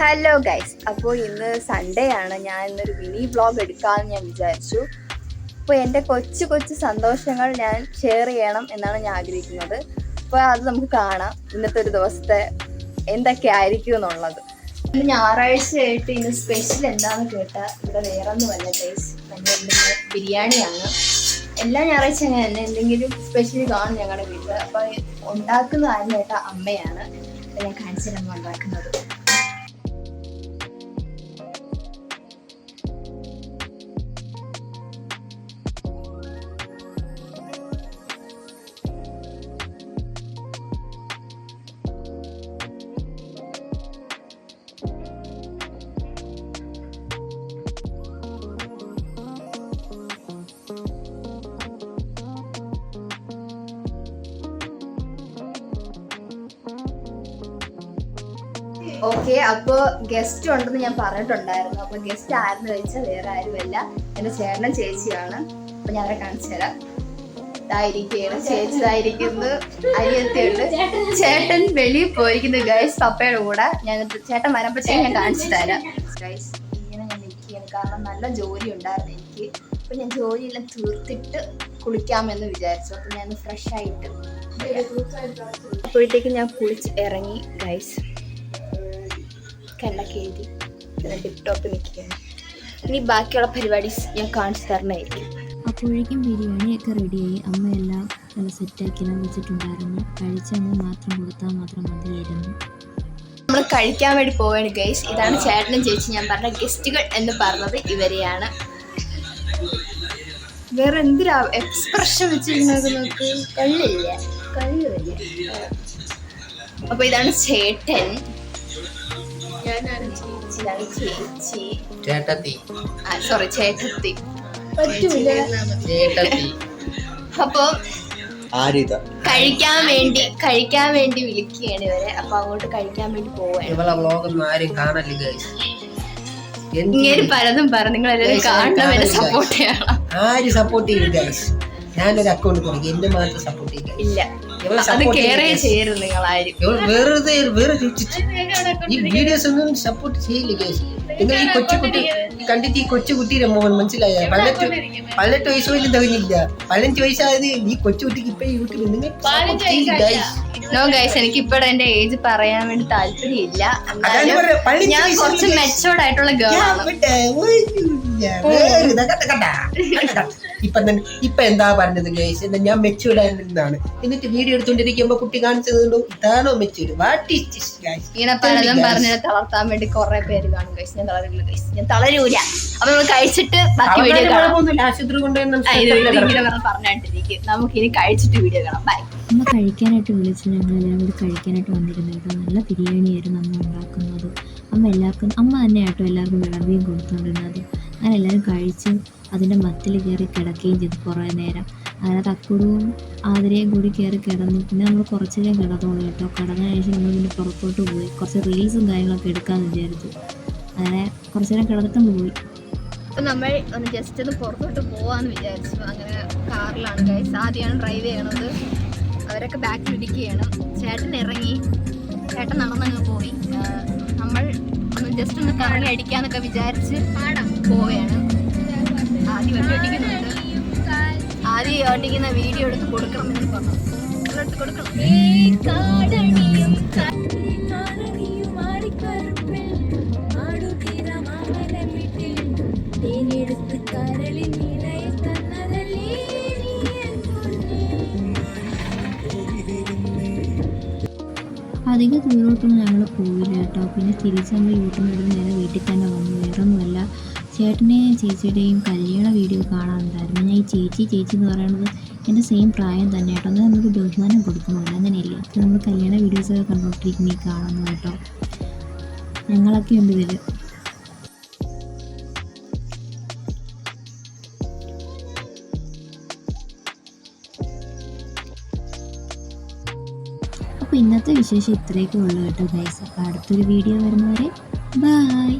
Hello guys, അപ്പോൾ ഇന്ന് Sunday ആണ്. ഞാൻ ഇന്നൊരു മിനി വ്ളോഗ് എടുക്കാമെന്ന് ഞാൻ വിചാരിച്ചു. അപ്പോൾ എൻ്റെ കൊച്ചു കൊച്ചു സന്തോഷങ്ങൾ ഞാൻ ഷെയർ ചെയ്യണം എന്നാണ് ഞാൻ ആഗ്രഹിക്കുന്നത്. അപ്പോൾ അത് നമുക്ക് കാണാം ഇന്നത്തെ ഒരു ദിവസത്തെ എന്തൊക്കെ ആയിരിക്കും എന്നുള്ളത്. ഇന്ന് ഞായറാഴ്ചയായിട്ട് ഇന്ന് സ്പെഷ്യൽ എന്താണെന്ന് കേട്ടാൽ ഇവിടെ വേറെ ഒന്നുമല്ല ഗൈസ്, ഞങ്ങളുടെ ബിരിയാണിയാണ്. എല്ലാ ഞായറാഴ്ച അങ്ങനെ തന്നെ എന്തെങ്കിലും സ്പെഷ്യൽ കാണും ഞങ്ങളുടെ വീട്ടിൽ. അപ്പോൾ ഉണ്ടാക്കുന്ന ആരും കേട്ടാൽ അമ്മയാണ്. ഞാൻ കാണിച്ചു തരാൻ ഉണ്ടാക്കുന്നത്. ഓക്കെ, അപ്പോൾ ഗസ്റ്റ് ഉണ്ടെന്ന് ഞാൻ പറഞ്ഞിട്ടുണ്ടായിരുന്നു. അപ്പോൾ ഗസ്റ്റ് ആരെന്ന് ചോദിച്ചാൽ വേറെ ആരുമല്ല, എൻ്റെ ചേട്ടനും ചേച്ചിയാണ്. അപ്പോൾ ഞാൻ അവരെ കാണിച്ചു തരാം. ഇതായിരിക്കുകയാണ് ചേച്ചി, ഇതായിരിക്കുന്നു അനിയത്തിയുണ്ട്. ചേട്ടൻ വെളിയിൽ പോയിരിക്കുന്നു ഗൈസ് പപ്പയുടെ കൂടെ. ഞാൻ ചേട്ടൻ വരുമ്പോഴത്തേക്കും ഞാൻ കാണിച്ചു തരാം ഗൈസ്. ഇങ്ങനെ ഞാൻ നിൽക്കുകയാണ്, കാരണം നല്ല ജോലി ഉണ്ടായിരുന്നു എനിക്ക്. അപ്പോൾ ഞാൻ ജോലിയെല്ലാം തീർത്തിട്ട് കുളിക്കാമെന്ന് വിചാരിച്ചു. അപ്പോൾ ഞാൻ ഫ്രഷ് ആയിട്ട് അപ്പോഴത്തേക്ക് ഞാൻ കുളിച്ച് ഇറങ്ങി ഗൈസ്. കണ്ണൊക്കെ എഴുതി ടിപ് ടോപ്പ് നിൽക്കുകയാണ്. ഇനി ബാക്കിയുള്ള പരിപാടി ഞാൻ കാണിച്ചു തരണമായിരിക്കും. അപ്പോഴേക്കും ബിരിയാണിയൊക്കെ റെഡിയായി. അമ്മയെല്ലാം നല്ല സെറ്റാക്കിയെല്ലാം വെച്ചിട്ടുണ്ടായിരുന്നു. കഴിച്ചങ്ങ് മാത്രം കൊടുത്താൽ മാത്രം മതിയായിരുന്നു. നമ്മൾ കഴിക്കാൻ വേണ്ടി പോവാണ് ഗൈസ്. ഇതാണ് ചേട്ടനും ചേച്ചി ഞാൻ പറഞ്ഞ ഗസ്റ്റുകൾ എന്ന് പറഞ്ഞത് ഇവരെയാണ്. വേറെ എന്തിനാ എക്സ്പ്രഷൻ വെച്ചിരുന്നത് നോക്ക്, കള്ളില്ല. അപ്പൊ ഇതാണ് ചേട്ടൻ, ചേട്ടത്തി. അപ്പൊ കഴിക്കാൻ വേണ്ടി വിളിക്കുകയാണ് ഇവരെ. അപ്പൊ അങ്ങോട്ട് കഴിക്കാൻ വേണ്ടി പോവാണ്. ഇങ്ങനെ പലതും പറഞ്ഞു, നിങ്ങൾ എല്ലാവരും കാണണം, എന്നെ സപ്പോർട്ട് ചെയ്യണം. ഞാനൊരു അക്കൗണ്ട് കൊടുക്കും, എന്റെ മാത്രം സപ്പോർട്ട് ചെയ്യാം. ഇല്ല, അത് കെയറേ ചെയ്യരുത് നിങ്ങളായിരിക്കും. ഈ വീഡിയോസ് ഒന്നും സപ്പോർട്ട് ചെയ്യില്ല ഗൈസ്. നിങ്ങൾ ഈ കൊച്ചുകുട്ടി കണ്ടിട്ട് ഈ കൊച്ചുകുട്ടിയുടെ മോൻ മനസ്സിലായ 18 വയസ്സ് പോലും തികഞ്ഞില്ല. 15 വയസ്സായത് ഈ കൊച്ചുകുട്ടിക്ക് ഇപ്പൊ യൂട്യൂബിൽ നിങ്ങൾ നോ ഗൈസ്, എനിക്ക് ഇപ്പോഴും എന്റെ ഏജ് പറയാൻ വേണ്ടി താല്പര്യമില്ല. ഞാൻ കുറച്ച് മെച്ചോർഡ് ആയിട്ടുള്ള ഗേളാണ്. ഇപ്പൊ എന്താ പറഞ്ഞത് ഗൈസ്? ഞാൻ മെച്ചൂർഡ് ആയിരുന്നാണ്. എന്നിട്ട് വീഡിയോ എടുത്തോണ്ടിരിക്കുമ്പോ കുട്ടി കാണിച്ചതുകൊണ്ടോ ഇതാണോ matured? What is this guys? ഇങ്ങനെ പലതും പറഞ്ഞ് തളർത്താൻ വേണ്ടി കുറെ പേര് കാണും ഗൈസ്. ഞാൻ തളരില്ല ഗൈസ്, ഞാൻ തളരൂല. അപ്പൊ നമ്മൾ കഴിച്ചിട്ട് ബാക്കി വീഡിയോ കാണാം. ആശുപത്രി കൊണ്ടുവന്ന് പറഞ്ഞിട്ടിരിക്കും. നമുക്ക് ഇനി കഴിച്ചിട്ട് വീഡിയോ കാണാം. ബൈ. അമ്മ കഴിക്കാനായിട്ട് വിളിച്ചു. ഞങ്ങളെല്ലാം കൂടി കഴിക്കാനായിട്ട് വന്നിരുന്നത്. നല്ല ബിരിയാണിയായിരുന്നു അമ്മ ഉണ്ടാക്കുന്നത്. അമ്മ തന്നെയാട്ടോ എല്ലാവർക്കും വിളമ്പുകയും കൊടുത്തുകൊണ്ടിരുന്നത്. അങ്ങനെ എല്ലാവരും കഴിച്ച് അതിൻ്റെ മത്തിൽ കയറി കിടക്കുകയും ചെയ്തു കുറേ നേരം. അങ്ങനെ തക്കുടും ആതിരയും കൂടി കയറി കിടന്നു. പിന്നെ നമ്മൾ കുറച്ച് നേരം കിടന്നോളൂ കേട്ടോ. കിടന്നതിന് ശേഷം നമ്മൾ പിന്നെ പുറത്തോട്ട് പോയി കുറച്ച് റീൽസും കാര്യങ്ങളൊക്കെ എടുക്കാമെന്ന് വിചാരിച്ചു. അങ്ങനെ കുറച്ച് നേരം കിടന്നിട്ടും പോയി. അപ്പം നമ്മൾ ഒന്ന് ജസ്റ്റ് ഒന്ന് പുറത്തോട്ട് പോവാന്ന് വിചാരിച്ചു. അങ്ങനെ കാറിലാണ് ഗൈസ്, ആദ്യമാണ് ഡ്രൈവ് ചെയ്യണത്. അവരൊക്കെ ബാക്കിൽ ഇരിക്കുകയാണ്. ചേട്ടൻ ഇറങ്ങി, ചേട്ടൻ നടന്നങ്ങ് പോയി. നമ്മൾ ഒന്ന് ജസ്റ്റ് ഒന്ന് കറങ്ങി അടിക്കാന്നൊക്കെ വിചാരിച്ച് പോവുകയാണ്. ആദ്യം ഓട്ടിക്കുന്നുണ്ട്. ആദ്യം ഓട്ടിക്കുന്ന വീഡിയോ എടുത്ത് കൊടുക്കണം എന്ന് പറഞ്ഞു. എടുത്ത് കൊടുക്കണം. അധികം ദൂരോട്ടൊന്നും ഞങ്ങൾ പോയില്ല കേട്ടോ. പിന്നെ തിരിച്ച് നമ്മൾ യൂട്യൂബിൽ നേരെ വീട്ടിൽ തന്നെ വന്നു. വേറൊന്നുമല്ല, ചേട്ടൻ്റെയും ചേച്ചിയുടെയും കല്യാണ വീഡിയോ കാണാനുണ്ടായിരുന്നു. ഞാൻ ഈ ചേച്ചി എന്ന് പറയുന്നത് എൻ്റെ സെയിം പ്രായം തന്നെ കേട്ടോ. അങ്ങനെ നമുക്ക് ബഹുമാനം കൊടുക്കുന്നില്ല, അങ്ങനെയല്ലേ? അപ്പോൾ നമ്മൾ കല്യാണ വീഡിയോസൊക്കെ കണ്ടുകൊണ്ടിരിക്കുന്ന ഈ കാണുന്നു കേട്ടോ. ഞങ്ങളൊക്കെ ഉണ്ട് ഇതിൽ. അപ്പോൾ ഇന്നത്തെ വിശേഷം ഇത്രയൊക്കെ ഉള്ളൂ കേട്ടോ ഗൈസ്. അപ്പോൾ അടുത്തൊരു വീഡിയോ വരുന്നവരെ ബൈ.